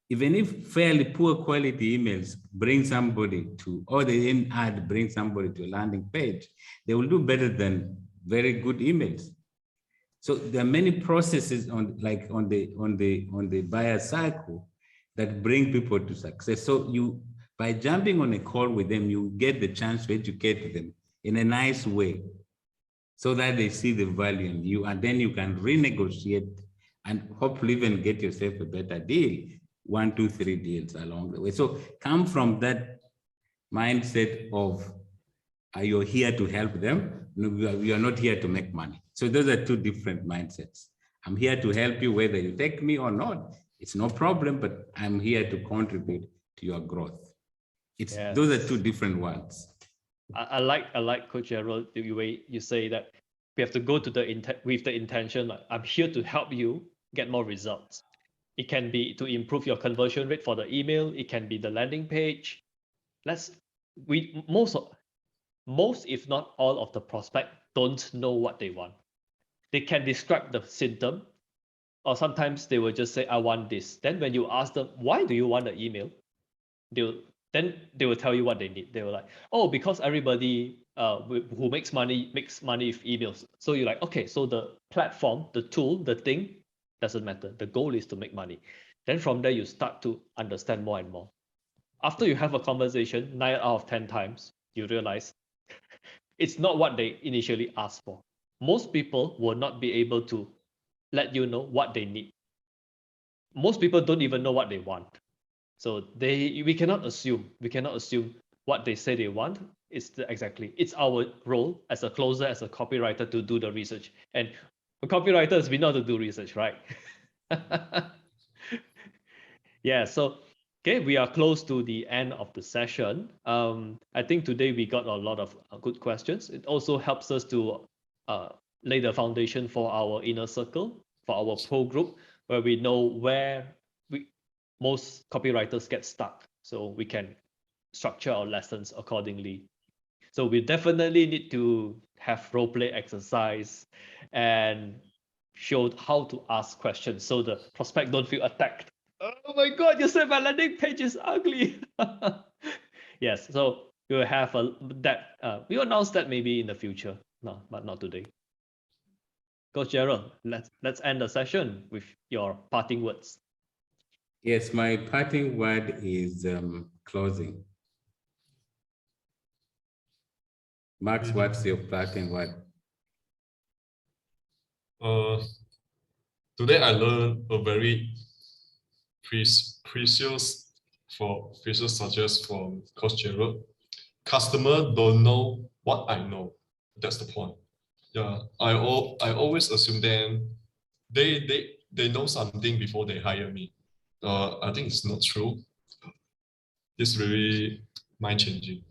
Even if fairly poor quality emails bring somebody to, or they didn't add bring somebody to a landing page, they will do better than very good emails. So there are many processes on the buyer cycle that bring people to success. So by jumping on a call with them, you get the chance to educate them in a nice way so that they see the value in you, and then you can renegotiate and hopefully even get yourself a better deal. 1, 2, 3 deals along the way. So come from that mindset of you're here to help them. You are not here to make money. So those are two different mindsets. I'm here to help you whether you take me or not. It's no problem, but I'm here to contribute to your growth. Those are two different ones.
I like Coach Gerald, the way you say that we have to go to with the intention, like, I'm here to help you get more results. It can be to improve your conversion rate for the email. It can be the landing page. Most, if not all of the prospect don't know what they want. They can describe the symptom, or sometimes they will just say, I want this. Then when you ask them, why do you want the email? They will tell you what they need. They were like, oh, because everybody who makes money with emails. So you're like, okay, so the platform, the tool, the thing doesn't matter. The goal is to make money. Then from there, you start to understand more and more. After you have a conversation, 9 out of 10 times, you realize it's not what they initially asked for. Most people will not be able to let you know what they need. Most people don't even know what they want. So we cannot assume. We cannot assume what they say they want. It's our role as a closer, as a copywriter, to do the research. And for copywriters, we know how to do research, right? Yeah. So okay, we are close to the end of the session. I think today we got a lot of good questions. It also helps us to lay the foundation for our inner circle, for our pro group, where we know where most copywriters get stuck, so we can structure our lessons accordingly. So we definitely need to have role play exercise and show how to ask questions so the prospect don't feel attacked. Oh my God, you said my landing page is ugly. Yes, so we will have we will announce that maybe in the future. No, but not today. Coach Gerald, let's end the session with your parting words.
Yes, my parting word is closing. Max, what's your parting word?
Today I learned a very precious suggest from Coach Gerald. Customer don't know what I know. That's the point. Yeah, I always assume them they know something before they hire me. I think it's not true. It's really mind changing.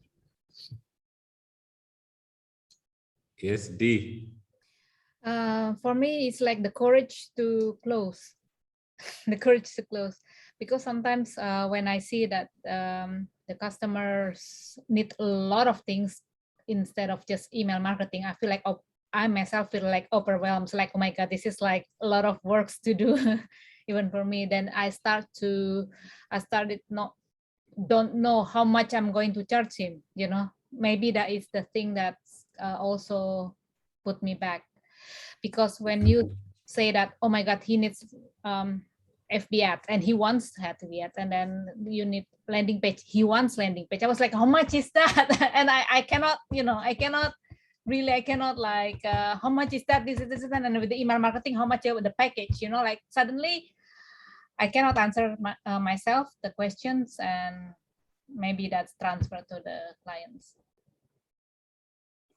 Yes, D.
For me, it's like the courage to close, the courage to close, because sometimes when I see that the customers need a lot of things instead of just email marketing, I feel like I myself feel like overwhelmed. Like, oh my God, this is like a lot of works to do, even for me. Then I started don't know how much I'm going to charge him. Maybe that is the thing that also put me back. Because when you say that, oh my God, he needs FB ads and he wants FB ads, and then you need landing page, he wants landing page. I was like, how much is that? And I cannot, I cannot like, how much is that? This, and with the email marketing, how much the package, like suddenly I cannot answer myself the questions, and maybe that's transferred to the clients.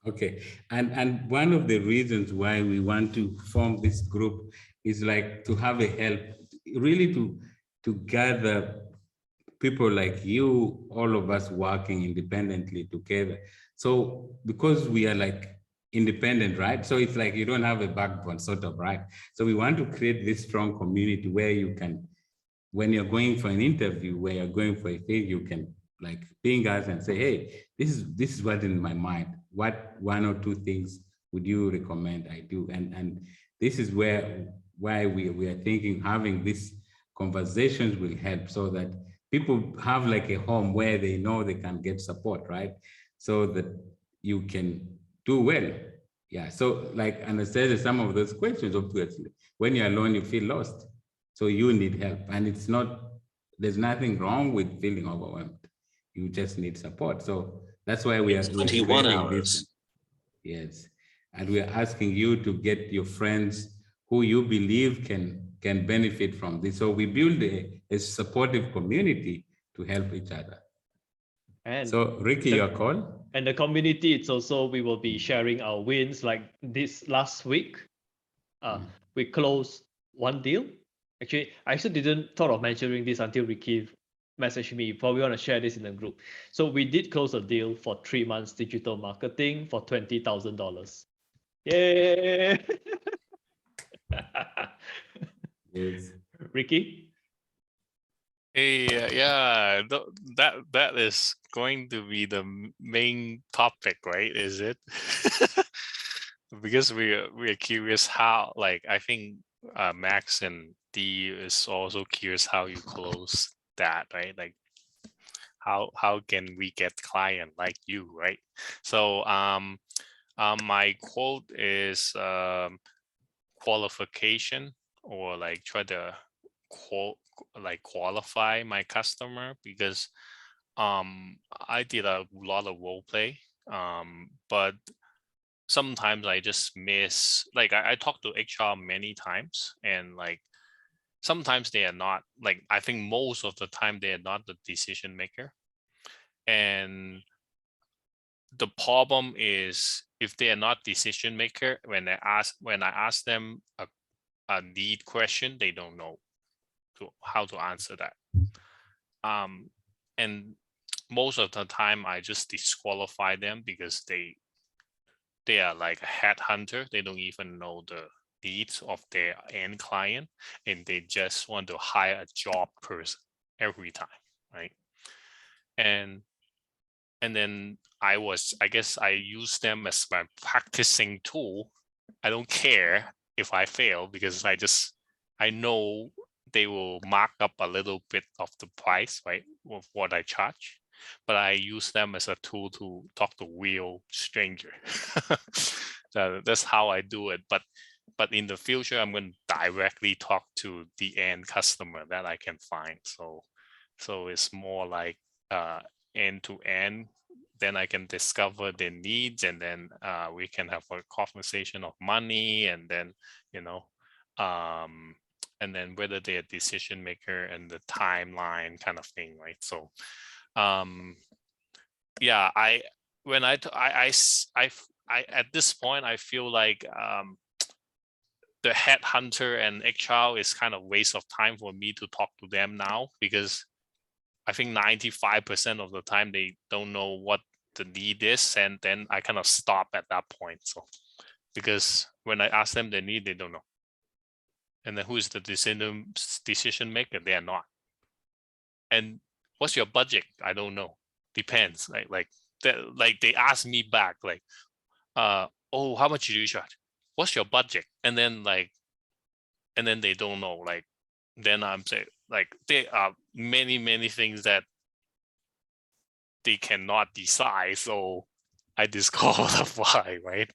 Okay, and one of the reasons why we want to form this group is like to have a help, really to gather people like you, all of us working independently together. So because we are like independent, right? So it's like you don't have a backbone, sort of, right? So we want to create this strong community where you can, when you're going for an interview, where you're going for a thing, you can like ping us and say, hey, this is what's in my mind. What 1 or 2 things would you recommend I do? And this is why we are thinking having these conversations will help, so that people have like a home where they know they can get support, right? So that you can do well. Yeah, so like Anastasia, some of those questions, obviously, when you're alone, you feel lost. So you need help, and there's nothing wrong with feeling overwhelmed. You just need support. So that's why we are
21 hours.
Yes, and we are asking you to get your friends who you believe can benefit from this. So we build a supportive community to help each other. And so Ricky, your call.
And the community, it's also, we will be sharing our wins. Like this last week, we closed 1 deal. Actually, I actually didn't thought of mentioning this until Ricky messaged me. Probably want to share this in the group. So we did close a deal for 3 months digital marketing for $20,000. Yay!
Yes.
Ricky?
Hey, yeah, that is going to be the main topic, right? Is it? Because we are curious how, like, I think Max and D is also curious how you close that, right? Like how can we get client like you, right? So my quote is qualification, or like try to qualify my customer, because I did a lot of role play, but sometimes I just miss, like I talked to HR many times, and like sometimes they are not, like I think most of the time they are not the decision maker. And the problem is, if they are not decision maker, when I ask them a need question, they don't know how to answer that. And most of the time I just disqualify them, because they are like a headhunter. They don't even know the needs of their end client, and they just want to hire a job person every time, right? And then I guess I use them as my practicing tool. I don't care if I fail, because I know they will mark up a little bit of the price, right, of what I charge. But I use them as a tool to talk to real stranger. So that's how I do it. But in the future, I'm going to directly talk to the end customer that I can find. So it's more like end to end. Then I can discover their needs, and then we can have a conversation of money, and then and then whether they're a decision maker and the timeline kind of thing, right? So yeah, at this point I feel like the headhunter and HR is kind of waste of time for me to talk to them now, because I think 95% of the time they don't know what the need is, and then I kind of stop at that point. So because when I ask them the need, they don't know. And then who is the decision maker? They are not. And what's your budget? I don't know. Depends. Like they ask me back, like, oh, how much do you charge? What's your budget? And then they don't know. Like, then I'm saying, like, there are many things that they cannot decide. So I disqualify, right?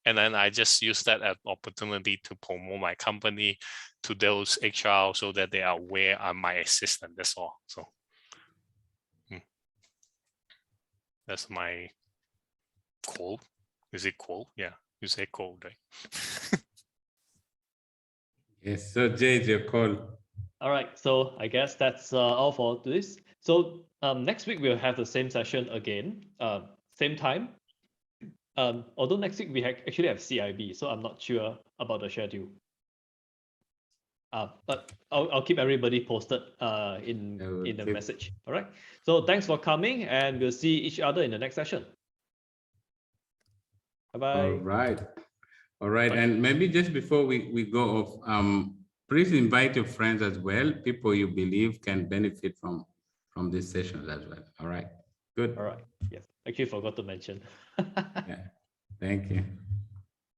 And then I just use that as opportunity to promote my company to those HR, so that they are aware I'm my assistant. That's all. So that's my quote. Is it quote? Yeah, you say quote, right?
Yes, so Jay, your call.
All right, so I guess that's all for this. So next week we'll have the same session again, same time. Although next week we actually have CIB, so I'm not sure about the schedule. But I'll keep everybody posted in the message. All right. So thanks for coming, and we'll see each other in the next session. Bye-bye.
All right.
Bye.
And maybe just before we go off, please invite your friends as well, people you believe can benefit from these sessions as well. All right. Good.
All right. Yes. Actually forgot to mention.
Yeah. Thank you.